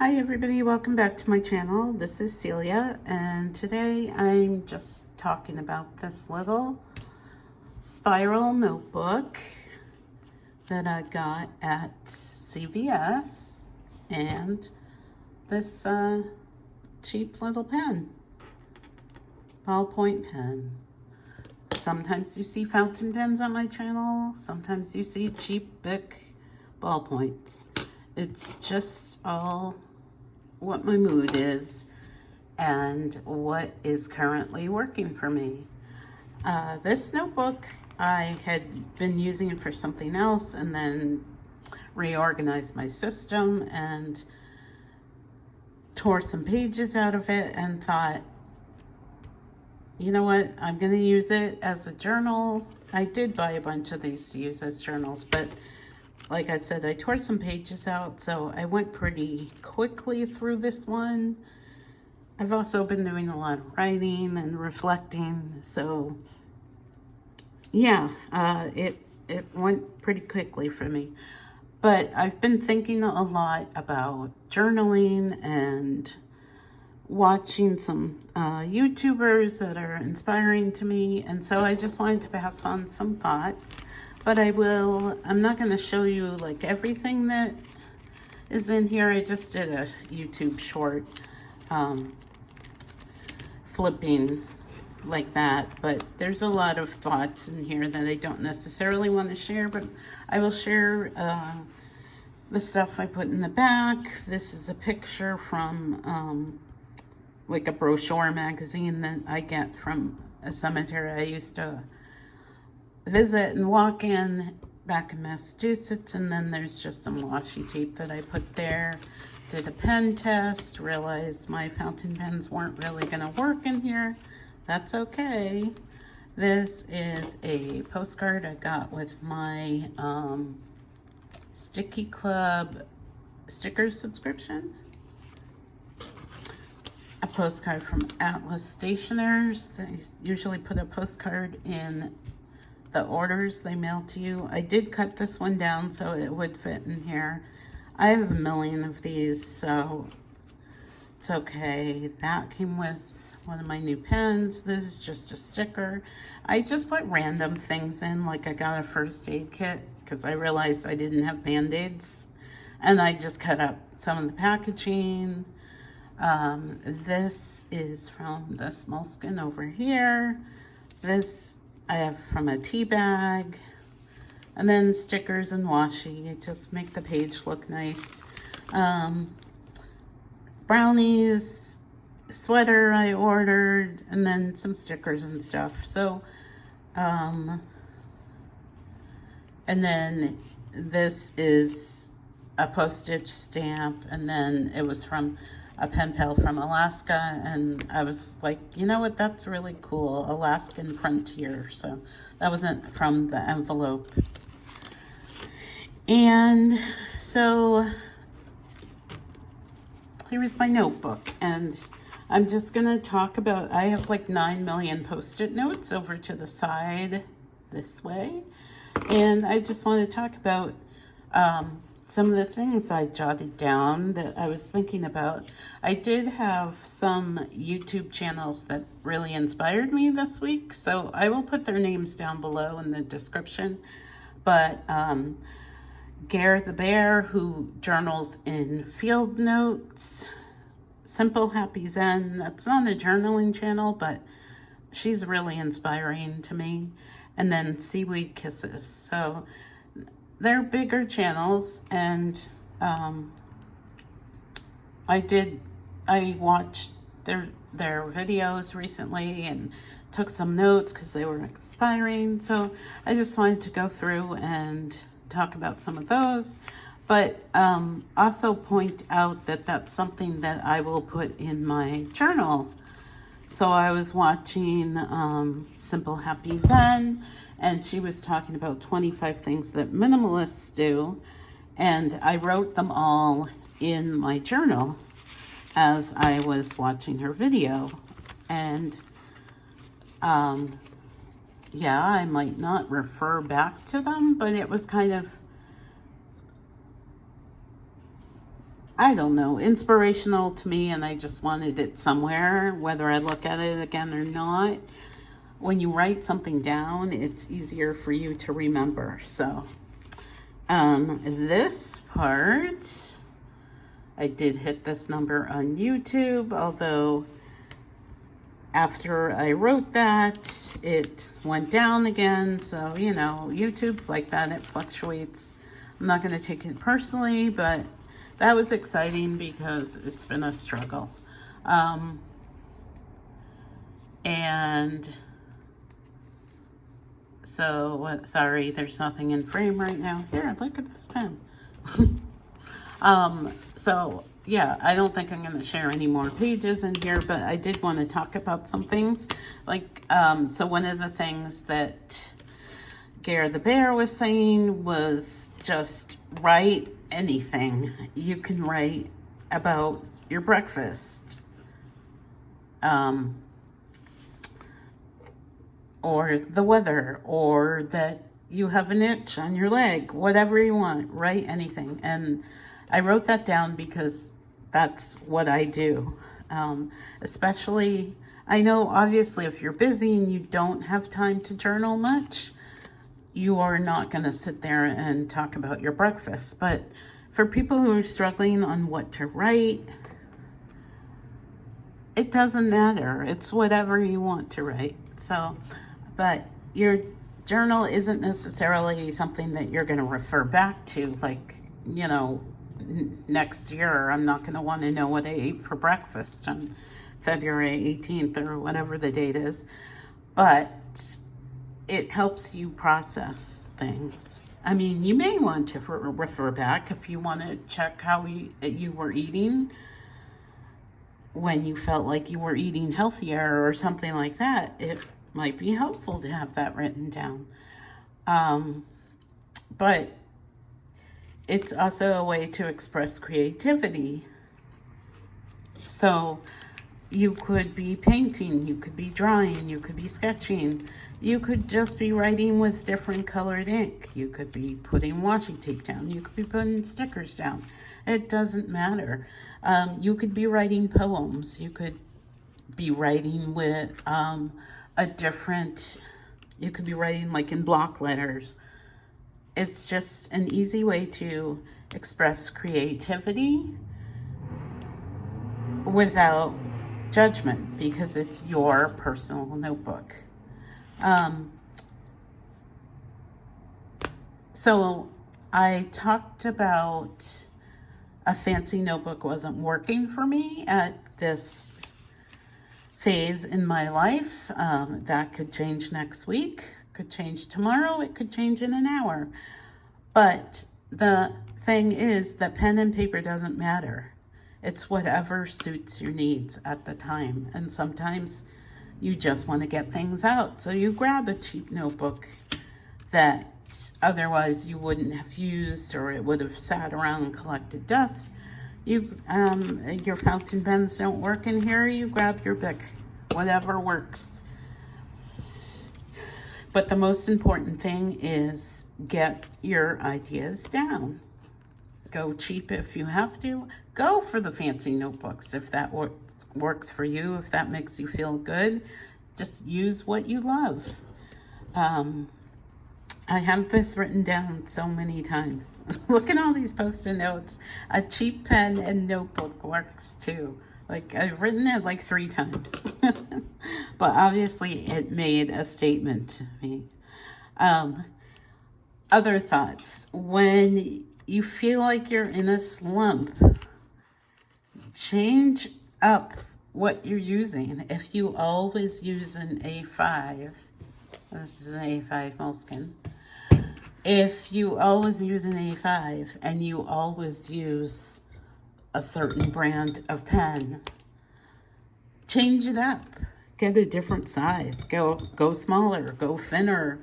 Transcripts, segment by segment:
Hi everybody, welcome back to my channel. This is Celia, and today I'm just talking about this little spiral notebook that I got at CVS, and this cheap little pen, ballpoint pen. Sometimes you see fountain pens on my channel, sometimes you see cheap Bic ballpoints. It's just all what my mood is and what is currently working for me. This notebook, I had been using it for something else and then reorganized my system and tore some pages out of it and thought, you know what, I'm going to use it as a journal. I did buy a bunch of these to use as journals, but like I said, I tore some pages out, so I went pretty quickly through this one. I've also been doing a lot of writing and reflecting, so yeah, it went pretty quickly for me. But I've been thinking a lot about journaling and watching some YouTubers that are inspiring to me, and so I just wanted to pass on some thoughts. But I'm not going to show you like everything that is in here. I just did a YouTube short flipping like that, but there's a lot of thoughts in here that I don't necessarily want to share, but I will share the stuff I put in the back. This is a picture from like a brochure magazine that I get from a cemetery I used to visit and walk in back in Massachusetts. And then there's just some washi tape that I put there. Did a pen test, realized my fountain pens weren't really gonna work in here. That's okay. This is a postcard I got with my Sticky Club sticker subscription. A postcard from Atlas Stationers. They usually put a postcard in the orders they mail to you. I did cut this one down so it would fit in here. I have a million of these, so it's okay. That came with one of my new pens. This is just a sticker. I just put random things in, like I got a first aid kit because I realized I didn't have Band-Aids, and I just cut up some of the packaging. This is from this moleskin over here. This I have from a tea bag, and then stickers and washi just make the page look nice. Brownies, sweater I ordered, and then some stickers and stuff. So, and then this is a postage stamp, and then it was from a pen pal from Alaska, and I was like, you know what, that's really cool, Alaskan Frontier. So that wasn't from the envelope. And so here's my notebook, and I'm just gonna talk about, I have like 9 million post-it notes over to the side this way, and I just want to talk about some of the things I jotted down that I was thinking about. I did have some YouTube channels that really inspired me this week, so I will put their names down below in the description. But Garethebear, who journals in field notes, Happy Zen, that's not a journaling channel, but she's really inspiring to me. And then Seaweed Kisses. So they're bigger channels, and I watched their videos recently and took some notes because they were inspiring. So I just wanted to go through and talk about some of those, but also point out that that's something that I will put in my journal. So I was watching Happy Zen, and she was talking about 25 things that minimalists do, and I wrote them all in my journal as I was watching her video. And yeah, I might not refer back to them, but it was kind of I don't know, inspirational to me, and I just wanted it somewhere, whether I look at it again or not. When you write something down, it's easier for you to remember. So this part, I did hit this number on YouTube, although after I wrote that, it went down again. So, you know, YouTube's like that. It fluctuates. I'm not going to take it personally, but that was exciting because it's been a struggle. And so, sorry, there's nothing in frame right now. Here, look at this pen. So yeah, I don't think I'm going to share any more pages in here, but I did want to talk about some things. Like, so one of the things that Garethebear was saying was just write anything. You can write about your breakfast, or the weather, or that you have an itch on your leg, whatever you want, write anything. And I wrote that down because that's what I do. Especially, I know obviously if you're busy and you don't have time to journal much, you are not going to sit there and talk about your breakfast. But for people who are struggling on what to write, it doesn't matter. It's whatever you want to write. So, but your journal isn't necessarily something that you're going to refer back to, like, you know, next year. I'm not going to want to know what I ate for breakfast on February 18th or whatever the date is, but it helps you process things. I mean, you may want to refer back if you want to check how you were eating when you felt like you were eating healthier or something like that. It might be helpful to have that written down. But it's also a way to express creativity. So you could be painting, you could be drawing, you could be sketching, you could just be writing with different colored ink, you could be putting washi tape down, you could be putting stickers down. It doesn't matter. You could be writing poems, you could be writing with you could be writing like in block letters. It's just an easy way to express creativity without judgment, because it's your personal notebook. So I talked about a fancy notebook wasn't working for me at this phase in my life. That could change next week, could change tomorrow, it could change in an hour. But the thing is that pen and paper doesn't matter. It's whatever suits your needs at the time. And sometimes you just want to get things out. So you grab a cheap notebook that otherwise you wouldn't have used, or it would have sat around and collected dust. Your fountain pens don't work in here, you grab your Bic, whatever works. But the most important thing is get your ideas down. Go cheap if you have to. Go for the fancy notebooks if that works for you, if that makes you feel good. Just use what you love. I have this written down so many times. Look at all these Post-it notes. A cheap pen and notebook works too. Like, I've written it like 3 times. But obviously it made a statement to me. Other thoughts. When you feel like you're in a slump, change up what you're using. If you always use an A5, this is an A5 moleskin. If you always use an A5 and you always use a certain brand of pen, change it up. Get a different size. Go smaller. Go thinner.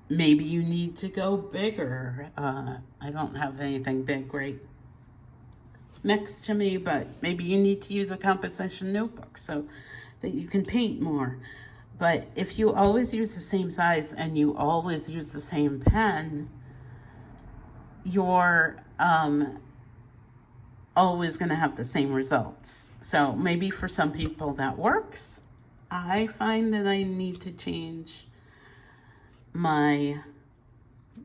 Maybe you need to go bigger. I don't have anything big right next to me, but maybe you need to use a composition notebook so that you can paint more. But if you always use the same size and you always use the same pen, your always going to have the same results. So maybe for some people that works. I find that I need to change my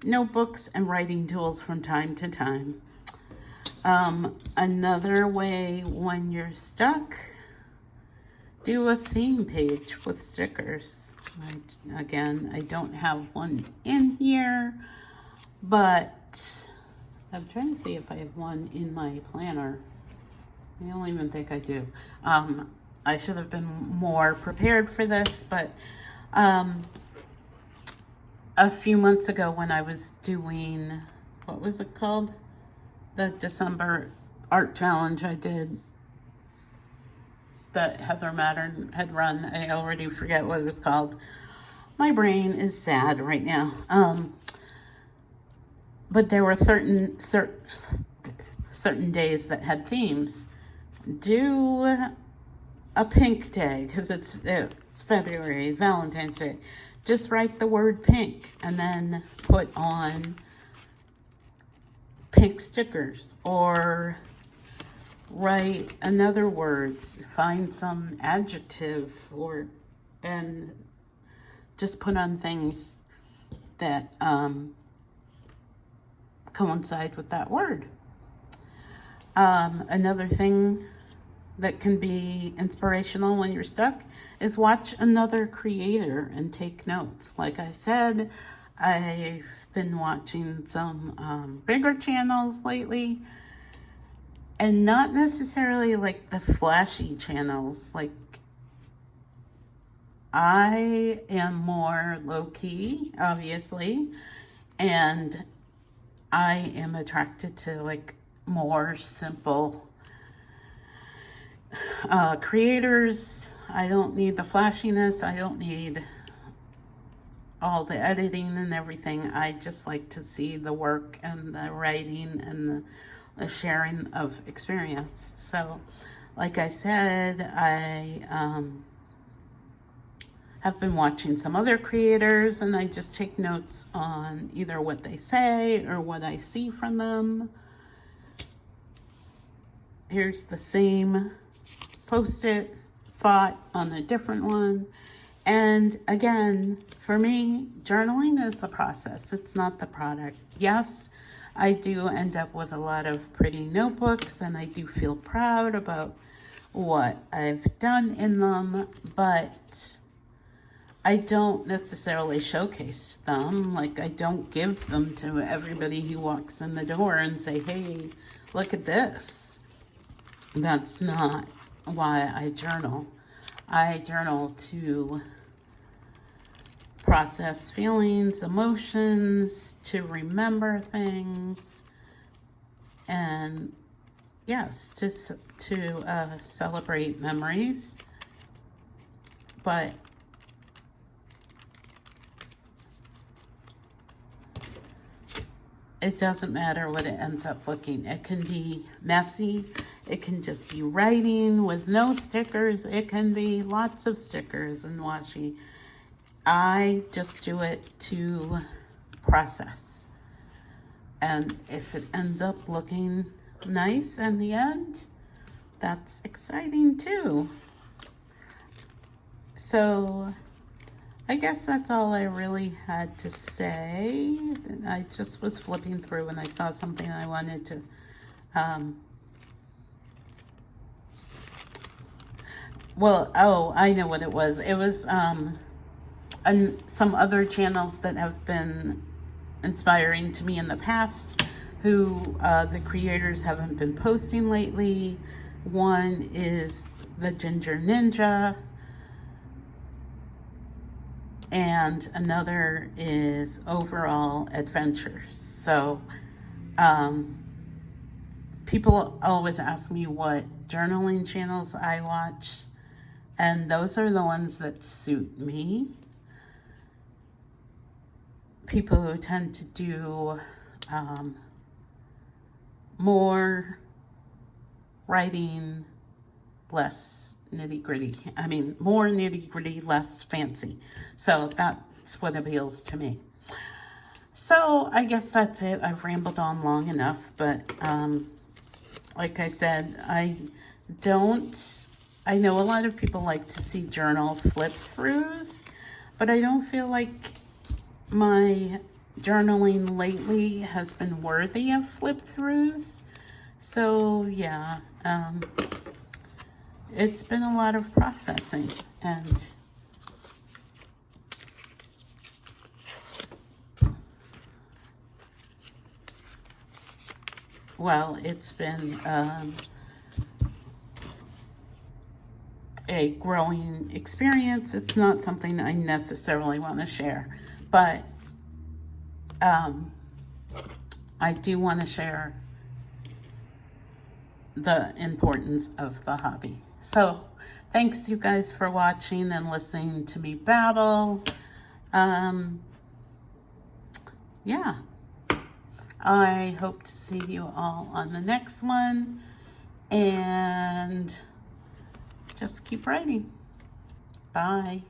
notebooks and writing tools from time to time. Another way when you're stuck, do a theme page with stickers. Again, I don't have one in here, but I'm trying to see if I have one in my planner. I don't even think I do. I should have been more prepared for this, but a few months ago when I was doing, what was it called? The December art challenge I did that Heather Mattern had run. I already forget what it was called. My brain is sad right now. But there were certain days that had themes. Do a pink day, because it's February, Valentine's Day. Just write the word pink and then put on pink stickers, or write another word, find some adjective, and just put on things that coincide with that word. Another thing that can be inspirational when you're stuck is watch another creator and take notes. Like I said, I've been watching some bigger channels lately, and not necessarily like the flashy channels. Like, I am more low-key, obviously, and I am attracted to like more simple creators. I don't need the flashiness. I don't need all the editing and everything. I just like to see the work and the writing and the sharing of experience. So, like I said, I have been watching some other creators, and I just take notes on either what they say or what I see from them. Here's the same post-it thought on a different one. And again, for me, journaling is the process. It's not the product. Yes, I do end up with a lot of pretty notebooks, and I do feel proud about what I've done in them, but I don't necessarily showcase them. Like, I don't give them to everybody who walks in the door and say, hey, look at this. That's not why I journal. I journal to process feelings, emotions, to remember things, and yes, to celebrate memories. But it doesn't matter what it ends up looking. It can be messy. It can just be writing with no stickers. It can be lots of stickers and washi. I just do it to process. And if it ends up looking nice in the end, that's exciting too. So I guess that's all I really had to say. I just was flipping through and I saw something I wanted to I know what it was. It was some other channels that have been inspiring to me in the past, who the creators haven't been posting lately. One is the Ginger Ninja, and another is Overall Adventures. So people always ask me what journaling channels I watch, and those are the ones that suit me. People who tend to do more writing, less nitty-gritty. I mean, more nitty-gritty, less fancy. So that's what appeals to me. So I guess that's it. I've rambled on long enough, but like I said, I know a lot of people like to see journal flip-throughs, but I don't feel like my journaling lately has been worthy of flip-throughs. So yeah, it's been a lot of processing, and well, it's been a growing experience. It's not something I necessarily want to share, but I do want to share the importance of the hobby. So thanks you guys for watching and listening to me babble. Yeah, I hope to see you all on the next one, and just keep writing. Bye.